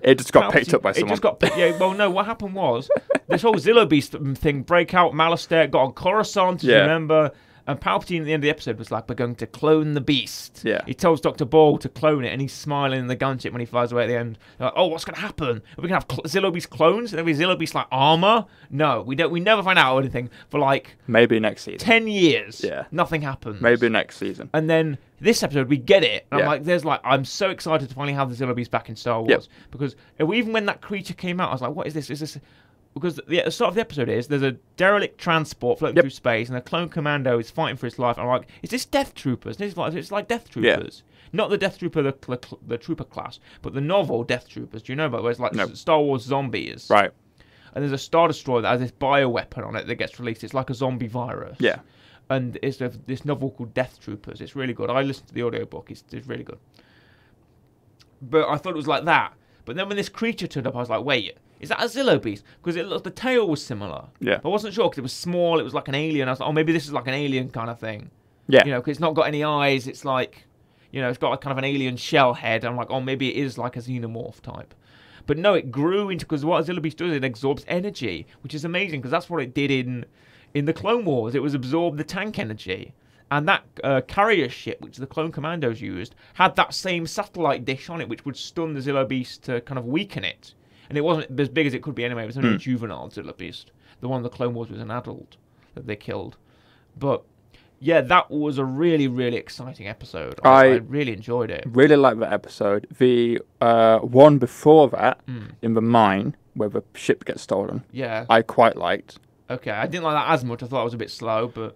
It just got picked up by someone. It just got well, no, what happened was this whole Zillo Beast thing, break out, Malastare, got on Coruscant, do you remember? And Palpatine at the end of the episode was like, we're going to clone the beast. Yeah. He tells Dr. Ball to clone it, and he's smiling in the gunship when he flies away at the end. They're like, oh, what's going to happen? Are we going to have Zillo Beast clones? There'll be Zillo Beast armor? No, we never find out anything for maybe next season. 10 years. Yeah. Nothing happens. Maybe next season. And then this episode, we get it. And I'm so excited to finally have the Zillo Beast back in Star Wars. Because even when that creature came out, I was like, what is this? Is this... Because the start of the episode is there's a derelict transport floating through space, and a clone commando is fighting for his life. And I'm like, is this Death Troopers? It's like Death Troopers, not the Death Trooper, the Trooper class, but the novel Death Troopers. Do you know about where it's Star Wars zombies? Right. and there's a Star Destroyer that has this bioweapon on it that gets released. It's like a zombie virus. Yeah. And it's this novel called Death Troopers. It's really good. I listened to the audiobook. It's really good. But I thought it was like that. But then when this creature turned up, I was like, wait, is that a Zillo beast? Because the tail was similar. Yeah. But I wasn't sure because it was small. It was like an alien. I was like, oh, maybe this is like an alien kind of thing. Yeah. You know, because it's not got any eyes. It's like, you know, it's got like kind of an alien shell head. I'm like, oh, maybe it is like a xenomorph type. But no, it grew into, because what a Zillo beast does, it absorbs energy, which is amazing because that's what it did in the Clone Wars. It was absorb the tank energy. And that carrier ship, which the Clone Commandos used, had that same satellite dish on it, which would stun the Zillo beast to kind of weaken it. And it wasn't as big as it could be anyway. It was only a juvenile Zillo beast. The one in the Clone Wars was an adult that they killed. But yeah, that was a really, really exciting episode. I really enjoyed it. Really liked that episode. The one before that, in the mine, where the ship gets stolen, yeah, I quite liked. Okay, I didn't like that as much. I thought it was a bit slow, but...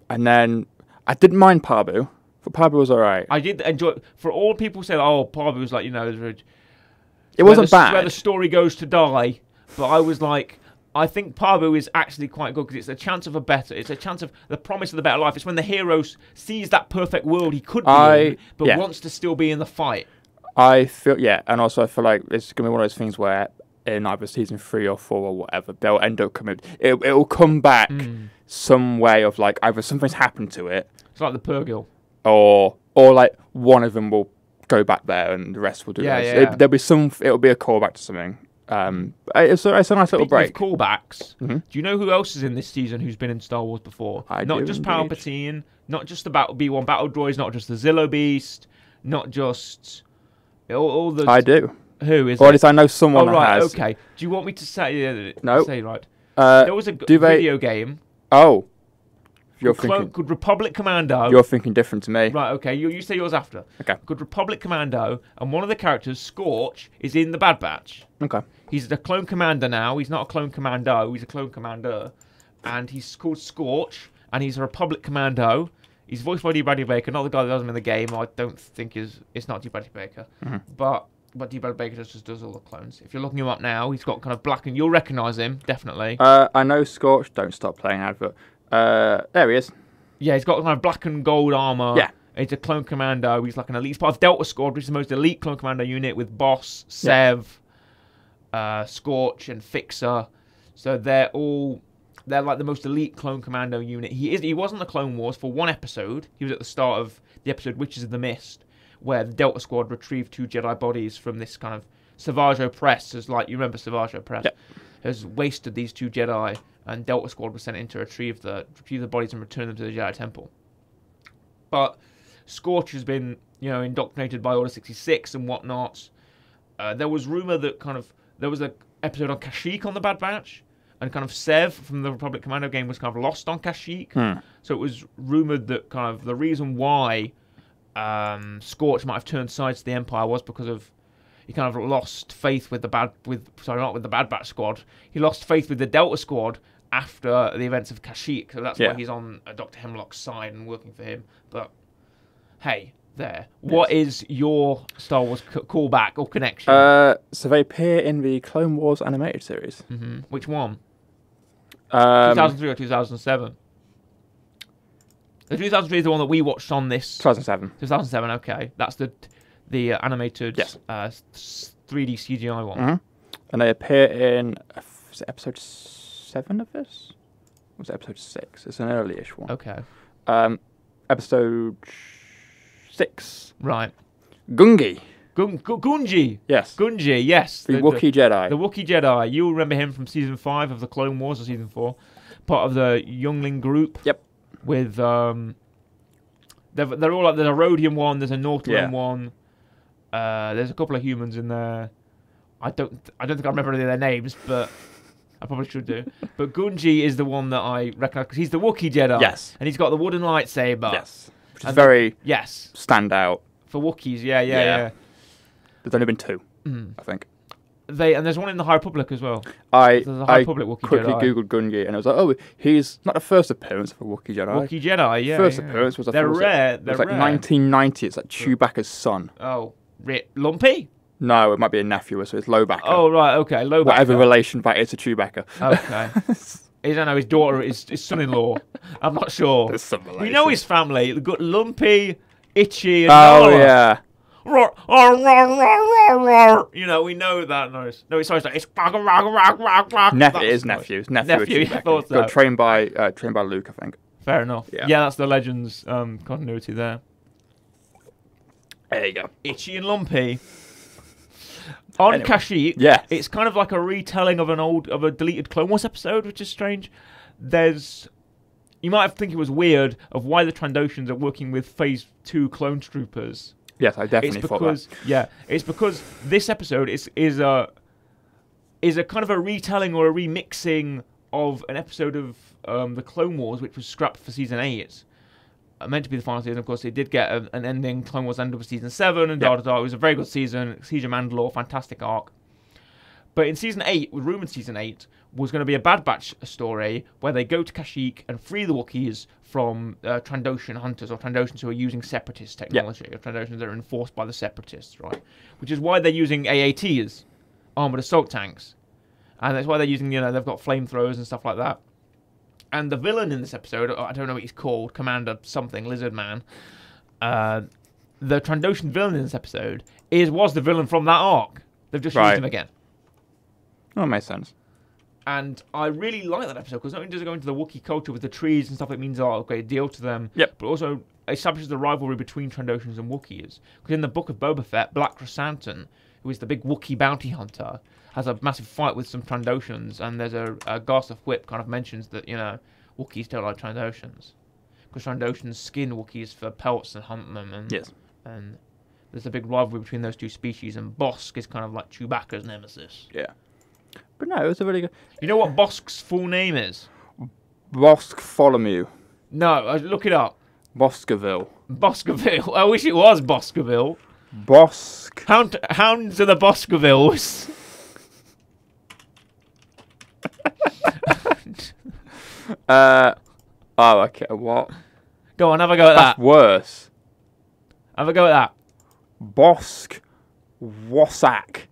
And then, I didn't mind Pabu. But Pabu was alright. I did enjoy... For all people say, oh, Pabu was like, you know... It wasn't bad. Where the story goes to die. But I was like... I think Pabu is actually quite good because it's a chance of it's a chance of the promise of the better life. It's when the hero sees that perfect world he could be in, but wants to still be in the fight. I feel, and also I feel like it's going to be one of those things where in either season 3 or 4 or whatever, they'll end up coming, it'll come back some way of like either something's happened to it. It's like the Purgil. Or like one of them will go back there and the rest will do this. There'll be it'll be a callback to something. It's a nice little break. Speaking of callbacks, do you know who else is in this season who's been in Star Wars before? Not just Palpatine, not just the B-1 battle droids, not just the Zillo Beast, not just all the... I do. Who is it? Or at least I know someone that has. Okay. Do you want me to say... No. Say right. There was a video game... Oh. You're thinking... Good Republic Commando. You're thinking different to me. Right, okay. You say yours after. Okay. Good Republic Commando, and one of the characters, Scorch, is in the Bad Batch. Okay. He's a clone commander now. He's not a clone commando. He's a clone commander. And he's called Scorch, and he's a Republic Commando. He's voiced by D. Bradley Baker, not the guy that does him in the game. I don't think it's not D. Bradley Baker. But D. Bradley Baker just does all the clones. If you're looking him up now, he's got kind of black, and you'll recognise him, definitely. I know Scorch. Don't stop playing advert. There he is. Yeah, he's got kind of black and gold armour. Yeah. He's a clone commando. He's like an elite part of Delta Squad, which is the most elite clone commando unit with Boss, Sev, Scorch, and Fixer. So they're like the most elite clone commando unit. He was on the Clone Wars for one episode. He was at the start of the episode Witches of the Mist, where the Delta Squad retrieved 2 Jedi bodies from this kind of Savage Opress. As like you remember Savage Opress has wasted these 2 Jedi. And Delta Squad was sent in to retrieve the bodies and return them to the Jedi Temple. But Scorch has been, indoctrinated by Order 66 and whatnot. There was rumor that there was an episode on Kashyyyk on the Bad Batch, and kind of Sev from the Republic Commando game was kind of lost on Kashyyyk. So it was rumored that kind of the reason why Scorch might have turned sides to the Empire was because of he kind of lost faith with not with the Bad Batch squad. He lost faith with the Delta Squad after the events of Kashyyyk. So that's why he's on Dr. Hemlock's side and working for him. But hey, there. What is your Star Wars callback or connection? So they appear in the Clone Wars animated series. Which one? 2003 or 2007? The 2003 is the one that we watched on this. 2007. 2007. Okay, that's the animated 3D CGI one. And they appear in is it episode 7 of this? Or was it episode 6? It's an early-ish one. Okay. Episode 6. Right. Gungi. Gungi. Yes. Gungi, yes. The Wookiee Jedi. The Wookiee Jedi. You'll remember him from Season 5 of the Clone Wars or Season 4. Part of the youngling group. Yep. With, they're all like, there's a Rhodium one, there's a Northern one. There's a couple of humans in there. I don't think I remember any of their names, but I probably should do. But Gungi is the one that I recognise because he's the Wookiee Jedi. Yes. And he's got the wooden lightsaber. Yes. Which is very stand out. For Wookiees, yeah. There's only been 2, I think. And there's one in the High Republic as well. There's a High Republic Wookiee quickly Jedi. Googled Gungi and I was like, oh, he's not the first appearance of a Wookiee Jedi. Wookiee Jedi, yeah. First appearance was they're rare. It was like 1990. It's like Chewbacca's son. Oh, Lumpy? No, it might be a nephew, so it's Lowbacker. Oh, right, okay. Lowbacker. Whatever relation that is to Chewbacca. Okay. I don't know, his daughter, his son-in-law. I'm not sure. There's some relation. We know his family. They've got Lumpy, Itchy, and Oh, Nala. yeah. You know, we know that noise. No, it's sorry, it's It is That's nephew. It's nephew. Nephew, of I Chewbacca. thought so. Got trained by Luke, I think. Fair enough. Yeah. Yeah, that's the Legends continuity there. There you go. Itchy and Lumpy. On Anyway. Kashyyyk, Yes. it's kind of like a retelling of a deleted Clone Wars episode, which is strange. You might think it was weird of why the Trandoshans are working with Phase 2 clone troopers. Yes, I definitely thought that. Yeah, it's because this episode is a kind of a retelling or a remixing of an episode of the Clone Wars, which was scrapped for Season 8. Meant to be the final season, of course. It did get an ending. Clone Wars ended with Season 7 and da da da. It was a very good season. Siege of Mandalore, fantastic arc. But in Season 8, with rumored Season 8, was going to be a Bad Batch story where they go to Kashyyyk and free the Wookiees from Trandoshan hunters or Trandoshans who are using Separatist technology, or Trandoshans that are enforced by the Separatists, right? Which is why they're using AATs, armored assault tanks, and that's why they're using, they've got flamethrowers and stuff like that. And the villain in this episode, I don't know what he's called, Commander something, Lizard Man. The Trandoshan villain in this episode was the villain from that arc. They've just used him again. Oh, that makes sense. And I really like that episode because not only does it go into the Wookiee culture with the trees and stuff, it means a great deal to them. Yep. But also establishes the rivalry between Trandoshans and Wookiees. Because in the book of Boba Fett, Black Chrysanthemum, who is the big Wookiee bounty hunter, has a massive fight with some Trandoshans, and there's a Garth Whip kind of mentions that, Wookiees don't like Trandoshans. Because Trandoshans skin Wookiees for pelts and hunt them. And, Yes. And there's a big rivalry between those two species, and Bosk is kind of like Chewbacca's nemesis. Yeah. But no, it was a really good... You know what Bosk's full name is? Boskfolomue. No, look it up. Boskerville. Bosskervilles. I wish it was Bosskerville. Hound to the Bosskervilles. Oh, okay, what? Go on, have a go at That's that. worse. Have a go at that. Bosk Wasak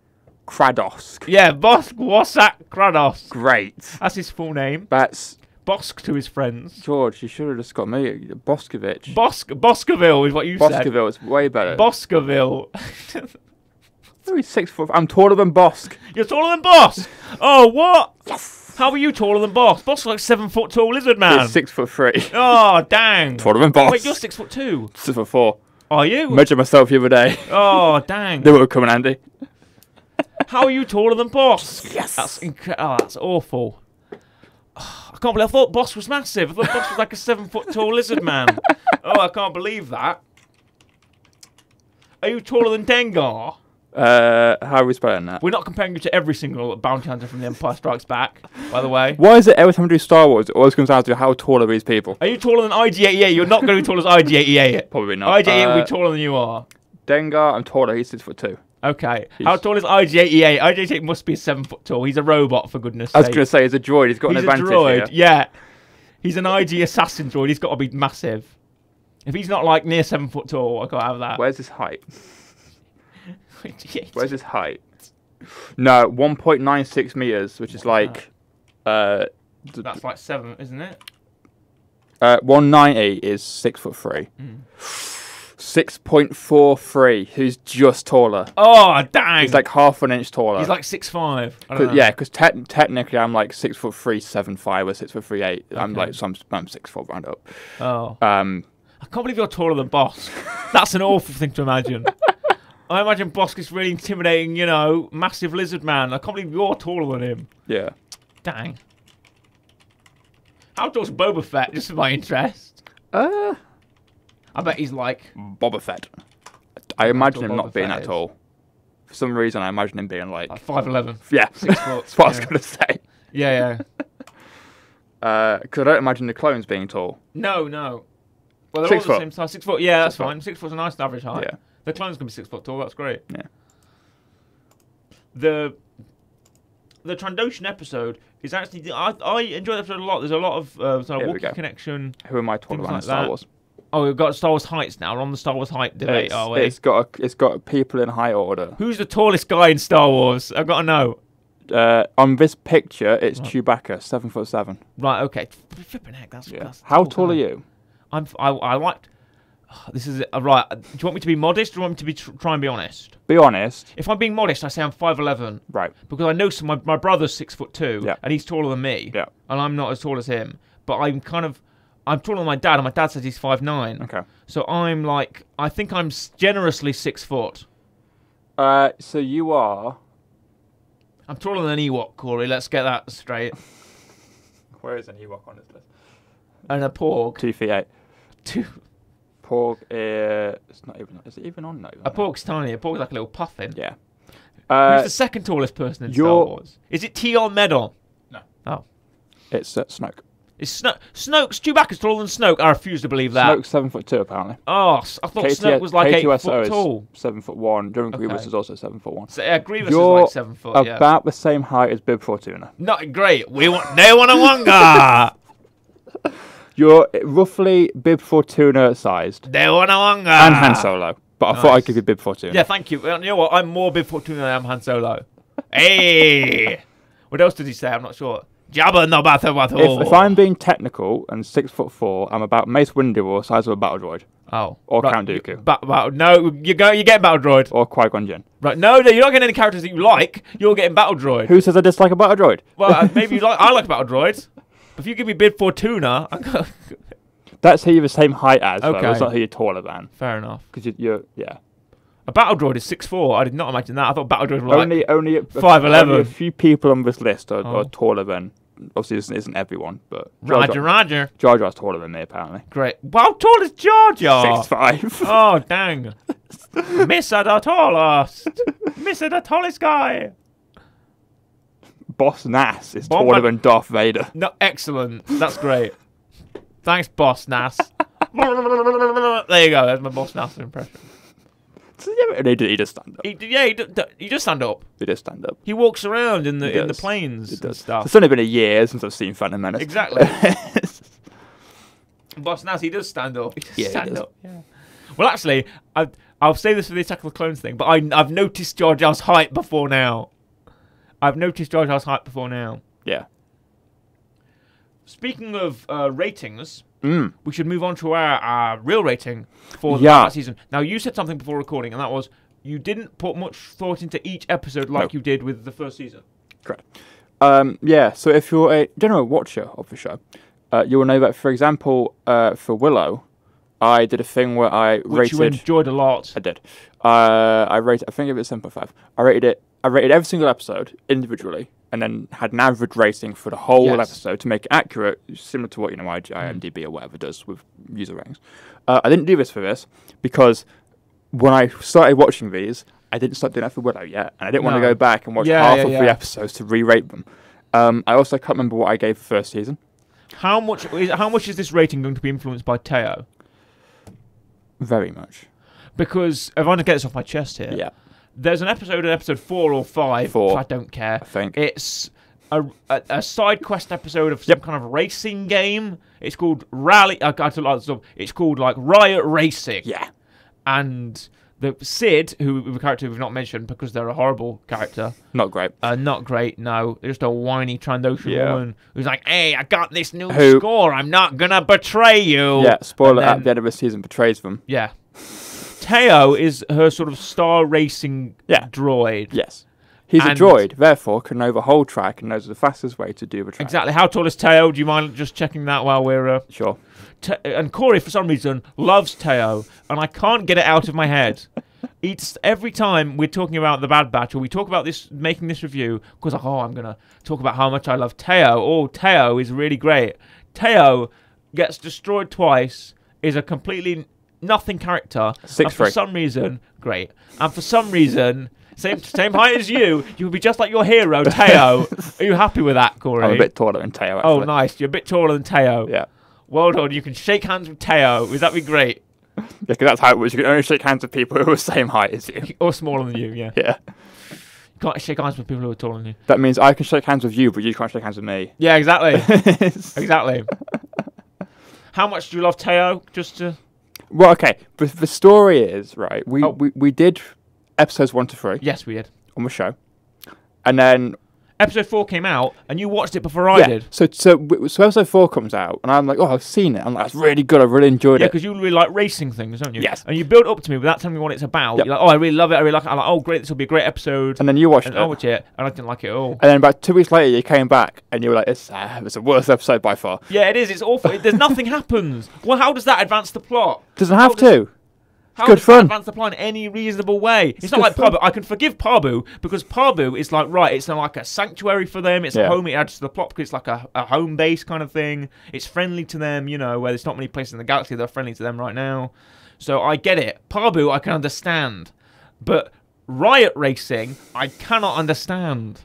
Kradosk. Yeah, Bosk Wasak Krados. Great. That's his full name. That's... Bosk to his friends. George, you should have just got me. Boskovich. Boskerville is what you said. Boskerville, it's way better. Boskerville. Oh, he's 6 foot... I'm taller than Bosk. You're taller than Bosk. Oh, what? Yes. How are you taller than Bosk? Bosk's like 7 foot tall lizard man. He's 6'3". Oh, dang. Taller than Bosk. Wait, you're 6'2". 6'4". Are you? Measured myself the other day. Oh, dang. They would come in handy. How are you taller than Bosk? Yes. That's awful. I can't believe. I thought Bosk was massive. I thought Bosk was like a 7 foot tall lizard man. Oh, I can't believe that. Are you taller than Dengar? How are we spelling that? We're not comparing you to every single bounty hunter from The Empire Strikes Back, by the way. Why is it every time we do Star Wars, it always comes down to how tall are these people? Are you taller than IG-88? You're not going to be tall as IG-88. Probably not. IG-88 will be taller than you are. Dengar, I'm taller. He's 6'2". Okay. How tall is IG-88? IG-88 must be 7 foot tall. He's a robot, for goodness sake. I was going to say, he's a droid. He's got an advantage He's a droid, here. yeah. He's an IG assassin droid. He's got to be massive. If he's not like near 7 foot tall, I can't have that. Where's his height? Where's his height? No, 1.96 meters, which is like... That's like 7, isn't it? 190 is 6'3". 6.43. Who's just taller? Oh, dang! He's like half an inch taller. He's like 6'5". Yeah, because technically I'm like 6'3", 7'5", or 6'3", 8". Okay. I'm like, so I'm 6'4", round up. Oh. I can't believe you're taller than Bosk. That's an awful thing to imagine. I imagine Bosk is really intimidating, massive lizard man. I can't believe you're taller than him. Yeah. Dang. How tall's Boba Fett, just for my interest? I bet he's like... Boba Fett. I imagine him not being that tall. For some reason, I imagine him being like 5'11". Yeah. 6 foot. That's what I was going to say. Yeah. Because I don't imagine the clones being tall. No. Well, they're all the same size. 6 foot. Yeah, that's fine. 6 foot's a nice average height. Yeah. The clones can be 6 foot tall. That's great. Yeah. The Trandoshan episode is actually... I enjoy the episode a lot. There's a lot of sort of Wookiee connection. Who am I talking about in Star Wars? Oh, we've got Star Wars heights now. We're on the Star Wars height debate, are we? It's got people in high order. Who's the tallest guy in Star Wars? I've got to know. On this picture, it's Chewbacca, 7'7". Right. Okay. Flipping heck. That's How tall are you? I like. This is right. Do you want me to be modest, or do you want me to try and be honest? Be honest. If I'm being modest, I say I'm 5'11". Right. Because I know my brother's 6'2", Yeah. and he's taller than me. Yeah. And I'm not as tall as him. But I'm taller than my dad, and my dad says he's 5'9". Okay. So I'm like, I think I'm generously 6 foot. So you are. I'm taller than an Ewok, Corey. Let's get that straight. Where is an Ewok on this list? And a Porg. 2 feet 8. Two. Porg it's not even. Is it even on? Not even A Porg's tiny. A Porg's like a little puffin. Yeah. Who's the second tallest person in Star Wars? Is it Tion Medon? No. Oh. It's Snoke. Is Snoke's Chewbacca's taller than Snoke? I refuse to believe that. Snoke's 7'2" apparently. Oh, I thought Snoke was like 8 foot tall. 7'1". During Grievous is also 7'1". So, Grievous is like 7 foot. You're about the same height as Bib Fortuna. Not great. They want a wonga. You're roughly Bib Fortuna sized. They want a wonga. And Han Solo. But I thought I'd give you Bib Fortuna. Yeah, thank you. You know what? I'm more Bib Fortuna than I am Han Solo. Hey. What else did he say? I'm not sure. Jabba no bata bato. If I'm being technical and 6'4", I'm about Mace Windu or size of a battle droid. Oh. Or Count Dooku. No, you're getting battle droid. Or Qui-Gon Jinn. Right, no, you're not getting any characters that you like. You're getting battle droid. Who says I dislike a battle droid? Well, maybe you like. I like battle droids. If you give me Bib Fortuna, that's who you're the same height as. Okay. Though. It's not who you're taller than. Fair enough. Because you're yeah. A battle droid is 6'4". I did not imagine that. I thought battle droids were like only 5'11". Only a few people on this list are taller than. Obviously, this isn't everyone, but Roger. Jar Jar's taller than me, apparently. Great. How tall is Jar Jar? 6'5". Oh dang! Mr. the tallest, Mr. the tallest guy. Boss Nass is taller than Darth Vader. No, excellent. That's great. Thanks, Boss Nass. There you go. That's my Boss Nass impression. He does stand up. He does stand up. He does stand up. He walks around in the planes and stuff. It's only been a year since I've seen Phantom Menace. Exactly. Boss Nass, he does stand up. He does. Yeah. Well, actually, I'll say this for the Attack of the Clones thing, but I've noticed Jar Jar's height before now. Yeah. Speaking of ratings, we should move on to our real rating for the season. Now, you said something before recording, and that was you didn't put much thought into each episode like you did with the first season. Correct. So if you're a general watcher of the show, you will know that, for example, for Willow, I did a thing where I rated... Which you enjoyed a lot. I did. I think it was 7.5. I rated every single episode individually, and then had an average rating for the whole episode to make it accurate, similar to what IMDb or whatever does with user ratings. I didn't do this for this because when I started watching these, I didn't start doing that for Willow yet, and I didn't want to go back and watch half of the episodes to re-rate them. I also can't remember what I gave the first season. How much is this rating going to be influenced by Teo? Very much. Because if I want to get this off my chest here, there's an episode in episode 4 or 5. 4. I don't care. I think it's a side quest episode of some kind of racing game. It's called Rally. It's called like Riot Racing. Yeah. And the Sid, who the character we've not mentioned because they're a horrible character. Not great. Not great. No, they're just a whiny Trandoshan woman who's like, "Hey, I got this new score. I'm not gonna betray you." Yeah. Spoiler: at the end of the season, betrays them. Yeah. Teo is her sort of star racing droid. Yes. He's a droid, therefore can know the whole track and knows the fastest way to do the track. Exactly. How tall is Teo? Do you mind just checking that while we're... Sure. And Corey, for some reason, loves Teo, and I can't get it out of my head. Every time we're talking about the Bad Batch, or we talk about this, making this review, because I'm going to talk about how much I love Teo. Oh, Teo is really great. Teo gets destroyed twice, is a completely nothing character. 6'3". And for some reason, great. And for some reason... Same height as you. You would be just like your hero, Teo. Are you happy with that, Corey? I'm a bit taller than Teo, actually. Oh, nice. You're a bit taller than Teo. Yeah. Well done. You can shake hands with Teo. Would that be great? Yeah, because that's how it was. You can only shake hands with people who are the same height as you. Or smaller than you, yeah. Yeah. You can't shake hands with people who are taller than you. That means I can shake hands with you, but you can't shake hands with me. Yeah, exactly. Exactly. How much do you love Teo? Just to... Well, okay, but the story is, right, Oh. we did episodes 1 to 3 Yes, we did. on the show, and then Episode 4 came out, and you watched it before I did. So episode 4 comes out, and I'm like, oh, I've seen it. I'm like, that's really good. I really enjoyed Yeah, it. because you really like racing things, don't you? Yes. And you build up to me without telling me what it's about. Yep. You're like, oh, I really love it. I really like it. I'm like, oh, great, this will be a great episode. And then you watched And it. I watched it, and I didn't like it at all. And then about 2 weeks later, you came back, and you were like, it's the worst episode by far. Yeah, it is. It's awful. There's nothing happens. Well, how does that advance the plot? Doesn't have to. How good does fun. that advance the plot in any reasonable way? It's not like fun. Pabu. I can forgive Pabu because Pabu is like, right, it's like a sanctuary for them. It's a home. It adds to the plot because it's like a home base kind of thing. It's friendly to them, you know, where there's not many places in the galaxy that are friendly to them right now. So I get it. Pabu, I can understand. But Riot Racing, I cannot understand.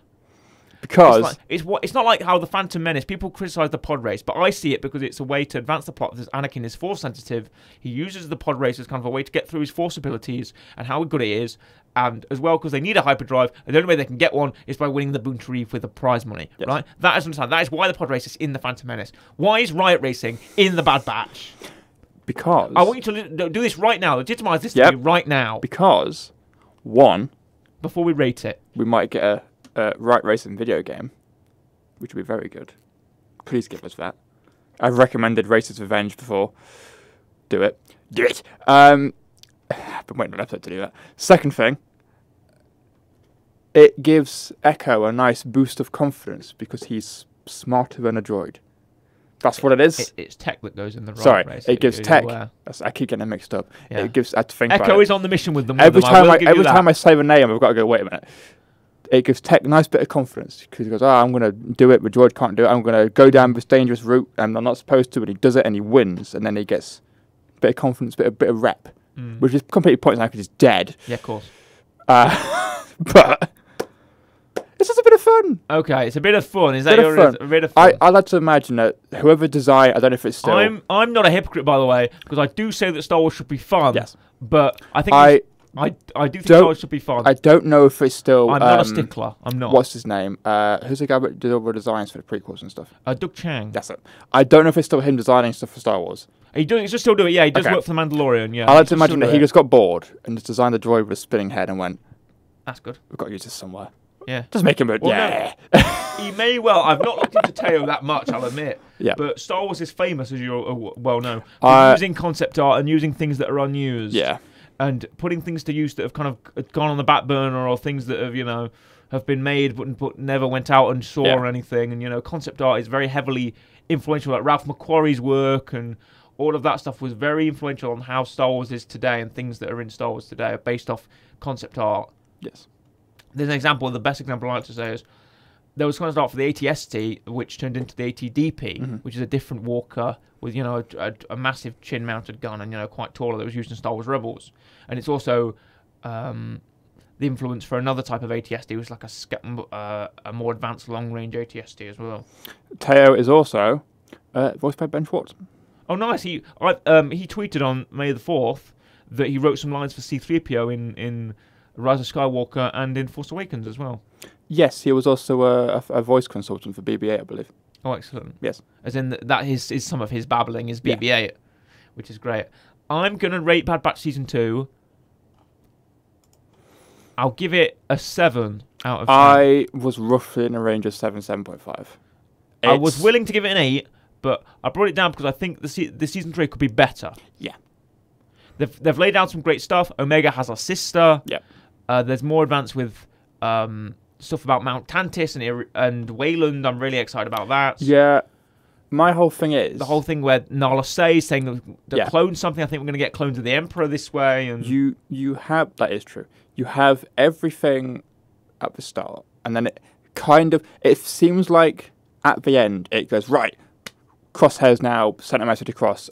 Because It's not like how the Phantom Menace, people criticize the pod race, but I see it because it's a way to advance the plot. Because Anakin is force sensitive, he uses the pod race as kind of a way to get through his force abilities and how good it is, and as well because they need a hyperdrive, and the only way they can get one is by winning the Boon Reef with the prize money, right? That is understand. That is why the pod race is in the Phantom Menace. Why is Riot Racing in the Bad Batch? Because I want you to do this right now. Legitimize this to me right now. Because one, before we rate it, we might get a Riot Racing video game, which would be very good. Please give us that. I've recommended Racers Revenge before. Do it. Do it. I've been waiting for an episode to do that. Second thing, it gives Echo a nice boost of confidence because he's smarter than a droid. That's what it is. It's tech that goes in the right race. It gives tech. I keep getting it mixed up. Yeah. It gives. I have to think Echo about it. is on the mission with them. Every time I say the name, I've got to go. Wait a minute. It gives Tech a nice bit of confidence because he goes, I'm going to do it, but Droid can't do it. I'm going to go down this dangerous route, and I'm not supposed to, but he does it and he wins, and then he gets a bit of confidence, a bit of rep, which is completely pointless now because he's dead. Yeah, of course. But it's just a bit of fun. Okay, it's a bit of fun. Is that a bit of fun? I like to imagine that whoever designed, I don't know if it's still. I'm not a hypocrite, by the way, because I do say that Star Wars should be fun. Yes, but I think I do think Star Wars should be fun. I don't know if it's still. I'm not a stickler. I'm not. What's his name? Who's the guy that did all the designs for the prequels and stuff? Doug Chang. That's it. I don't know if it's still him designing stuff for Star Wars. He just still do it. Yeah, he does work for the Mandalorian. Yeah. I like to imagine that he just got bored and just designed the droid with a spinning head and went, "That's good. We've got to use this somewhere." Yeah. Just make him. No, he may well. I've not looked into Teo that much, I'll admit. Yeah. But Star Wars is famous, as you well know, for using concept art and using things that are unused. Yeah. And putting things to use that have kind of gone on the back burner, or things that have been made but never went out and saw or anything. And concept art is very heavily influential. Like Ralph McQuarrie's work and all of that stuff was very influential on how Star Wars is today, and things that are in Star Wars today are based off concept art. Yes. There's an example. The best example I like to say is there was concept art for the AT-ST, which turned into the AT-DP, which is a different walker with a massive chin-mounted gun and quite taller that was used in Star Wars Rebels. And it's also the influence for another type of AT-ST, which was like a more advanced long-range AT-ST as well. Teo is also voiced by Ben Schwartz. Oh, nice! He tweeted on May the 4th that he wrote some lines for C-3PO in Rise of Skywalker and in Force Awakens as well. Yes, he was also a voice consultant for BB-8, I believe. Oh, excellent. Yes. As in that is some of his babbling is BB-8, which is great. I'm going to rate Bad Batch Season 2. I'll give it a 7 out of 10. I was roughly in a range of 7.5. I was willing to give it an 8, but I brought it down because I think the Season 3 could be better. Yeah. They've laid out some great stuff. Omega has a sister. Yeah. There's more advance with stuff about Mount Tantis and Wayland. I'm really excited about that. Yeah. My whole thing is... The whole thing where Nala Say is saying to clone something. I think we're going to get clones of the Emperor this way. And You have... That is true. You have everything at the start. And then it kind of... It seems like at the end it goes, right, Crosshairs now, sent a message across.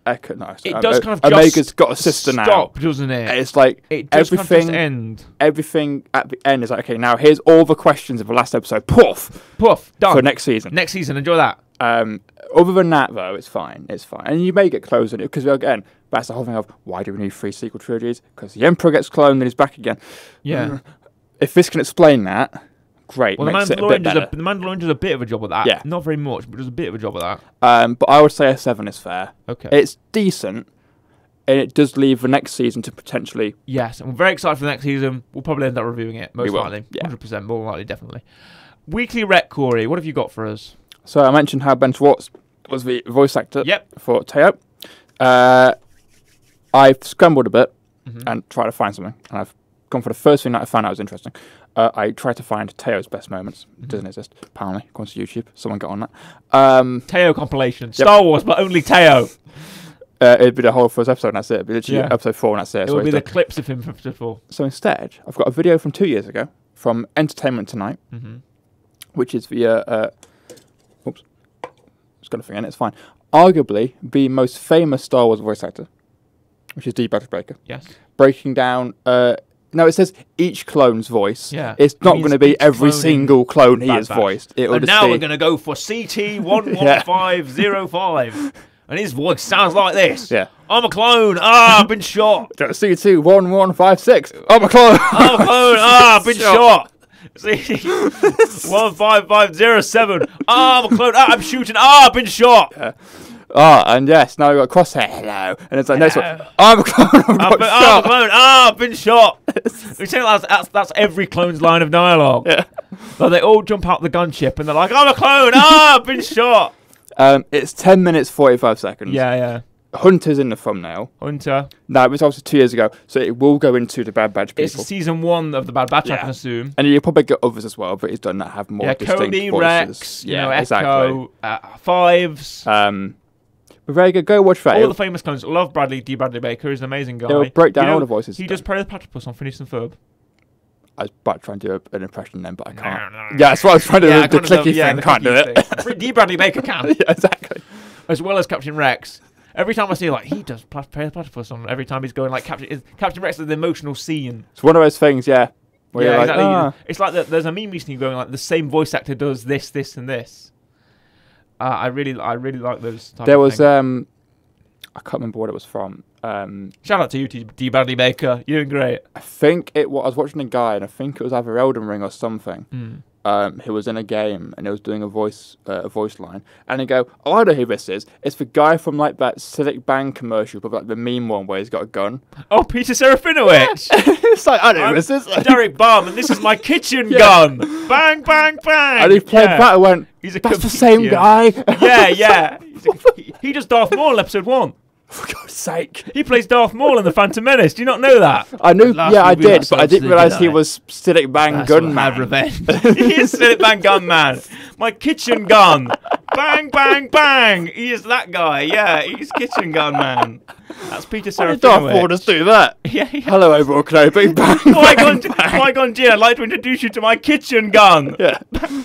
Echo, no, it does kind of Omega's got a sister now. Stop, doesn't it? It's like it does everything. Kind of end. Everything at the end is like, okay, now here's all the questions of the last episode. Poof, done. For next season. Next season, enjoy that. Other than that, though, it's fine. It's fine, and you may get close on it because again, that's the whole thing of why do we need 3 sequel trilogies? Because the Emperor gets cloned and he's back again. Yeah. If this can explain that. Great. Well, the Mandalorian does a bit of a job of that. Yeah. Not very much, but does a bit of a job of that. But I would say a 7 is fair. Okay. It's decent, and it does leave the next season to potentially. Yes, and we're very excited for the next season. We'll probably end up reviewing it, most will, likely. yeah. 100%, more likely, definitely. Weekly Rec, Corey, what have you got for us? So I mentioned how Ben Schwartz was the voice actor for Teo. I've scrambled a bit and tried to find something, and I've gone for the first thing that I found out was interesting. I tried to find Teo's best moments. It doesn't exist, apparently, according to YouTube. Someone got on that. Teo compilation. Star Wars, but only Teo. It'd be the whole first episode, and that's it. It'd be literally episode 4, and that's it. It would be the clips of him from episode 4. So instead, I've got a video from 2 years ago from Entertainment Tonight, which is the... oops. Just got a thing in it, it's fine. Arguably the most famous Star Wars voice actor, which is D. Bradley Baker. Yes. Breaking down... no, it says each clone's voice. Yeah. It's not going to be every single clone he has voiced. And now we're going to go for CT11505. And his voice sounds like this. Yeah. I'm a clone. I've been shot. CT1156. I'm a clone. I'm a clone. I've been shot. CT15507. I'm a clone. I'm shooting. I've been shot. Yeah. And yes, now we've got Crosshair. Hello. And it's like, next one. I'm a clone. I'm a clone. I've been shot. We say that's every clone's line of dialogue. Yeah. So they all jump out the gunship and they're like, I'm a clone. I've been shot. It's 10 minutes, 45 seconds. Yeah. Hunter's in the thumbnail. Hunter. No, it was obviously 2 years ago, so it will go into the Bad Batch people. It's season 1 of the Bad Batch, I can assume. And you'll probably get others as well, but he's done that have more distinct Cody, voices. Rex, exactly. Echo, Fives. But very good. Go watch that. All the famous clones. Love D. Bradley Baker. He's an amazing guy. He'll break down all the voices. He does Prey of the Platypus on Phineas and Ferb. I was about to try and do an impression then, but I can't. Yeah, that's what I was trying to do. The clicky thing. Can't do it. D. Bradley Baker can. Yeah, exactly. As well as Captain Rex. Every time I see, he does Prey of the Platypus on. Every time he's going, Captain Rex is the emotional scene. It's one of those things, yeah. Where exactly. It's like there's a meme recently going, the same voice actor does this, this, and this. I really like those. There was I can't remember what it was from. Shout out to you, D. Bradley Baker. You're doing great. I think I was watching a guy, and I think it was either Elden Ring or something. Who was in a game, and he was doing a voice line, and he go, "Oh, I know who this is. It's the guy from that Civic Bank commercial, but the meme one where he's got a gun." Oh, Peter Serafinowicz. It's like, I know who this is. Derek Barham, and this is my kitchen gun. Bang, bang, bang. And he played that and went, "That's the same guy." Yeah. He does Darth Maul in episode 1. For God's sake. He plays Darth Maul in The Phantom Menace. Do you not know that? I knew, I did, but I didn't realise he was Civic Bang Gunman. Revenge. He is Civic Bang Gunman. My kitchen gun. Bang, bang, bang. He is that guy. Yeah, he's kitchen gun man. That's Peter Serafinowicz. Darth Maul just do that. Yeah. Hello, Obi-Wan Kenobi. Bang, Qui-Gon Jinn, I'd like to introduce you to my kitchen gun. Yeah. Bang,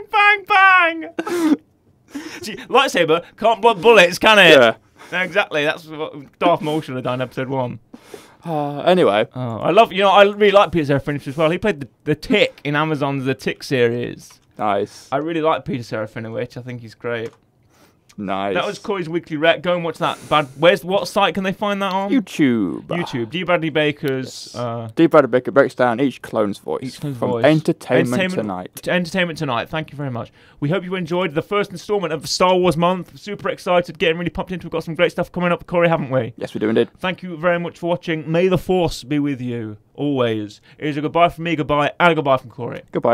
bang, bang. See, lightsaber can't block bullets, can it? Yeah. Exactly. That's what Darth Maul should have done in episode 1. Anyway. I really like Peter Serafinowicz as well. He played the Tick in Amazon's The Tick series. Nice. I really like Peter Serafinowicz. I think he's great. Nice. That was Corey's Weekly Rec. Go and watch that. What site can they find that on? YouTube. D. Bradley Baker's. Yes. D. Bradley Baker breaks down each clone's voice. From Entertainment Tonight. Entertainment Tonight. Thank you very much. We hope you enjoyed the first instalment of Star Wars Month. Super excited, getting really pumped into. We've got some great stuff coming up, Corey, haven't we? Yes, we do indeed. Thank you very much for watching. May the Force be with you always. It is a goodbye from me, goodbye, and a goodbye from Corey. Goodbye.